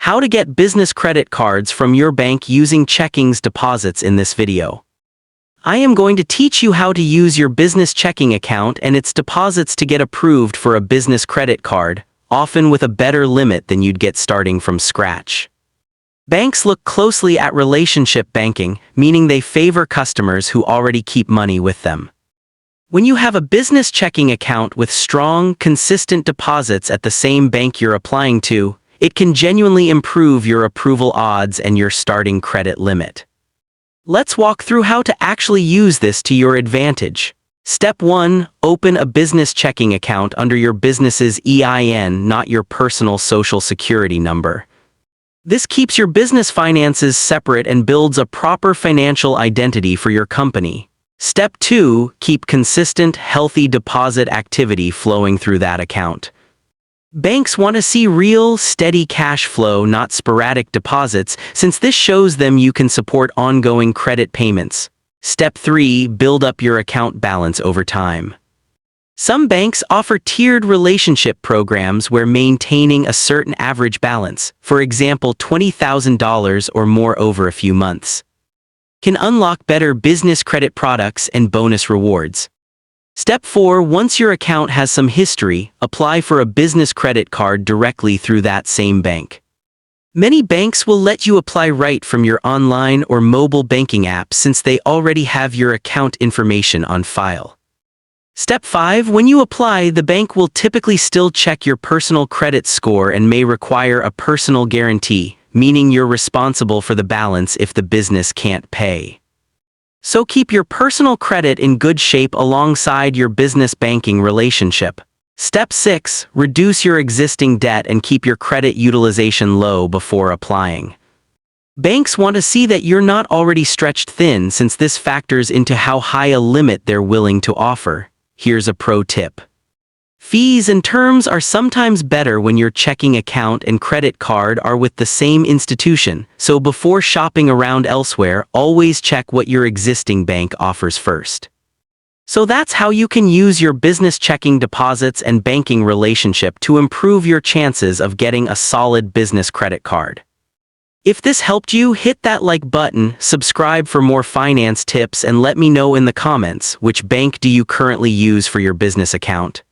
how to get business credit cards from your bank using checkings deposits in this video. I am going to teach you how to use your business checking account and its deposits to get approved for a business credit card, often with a better limit than you'd get starting from scratch. Banks look closely at relationship banking, meaning they favor customers who already keep money with them. When you have a business checking account with strong, consistent deposits at the same bank you're applying to, it can genuinely improve your approval odds and your starting credit limit. Let's walk through how to actually use this to your advantage. Step 1. Open a business checking account under your business's EIN, not your personal social security number. This keeps your business finances separate and builds a proper financial identity for your company. Step 2. Keep consistent, healthy deposit activity flowing through that account. Banks want to see real, steady cash flow, not sporadic deposits, since this shows them you can support ongoing credit payments. Step 3. Build up your account balance over time. Some banks offer tiered relationship programs where maintaining a certain average balance, for example $20,000 or more over a few months, can unlock better business credit products and bonus rewards. Step 4. Once your account has some history, apply for a business credit card directly through that same bank. Many banks will let you apply right from your online or mobile banking app since they already have your account information on file. Step 5. When you apply, the bank will typically still check your personal credit score and may require a personal guarantee, meaning you're responsible for the balance if the business can't pay. So keep your personal credit in good shape alongside your business banking relationship. Step 6. Reduce your existing debt and keep your credit utilization low before applying. Banks want to see that you're not already stretched thin, since this factors into how high a limit they're willing to offer. Here's a pro tip. Fees and terms are sometimes better when your checking account and credit card are with the same institution, so before shopping around elsewhere, always check what your existing bank offers first. So that's how you can use your business checking deposits and banking relationship to improve your chances of getting a solid business credit card. If this helped you, hit that like button, subscribe for more finance tips, and let me know in the comments which bank do you currently use for your business account.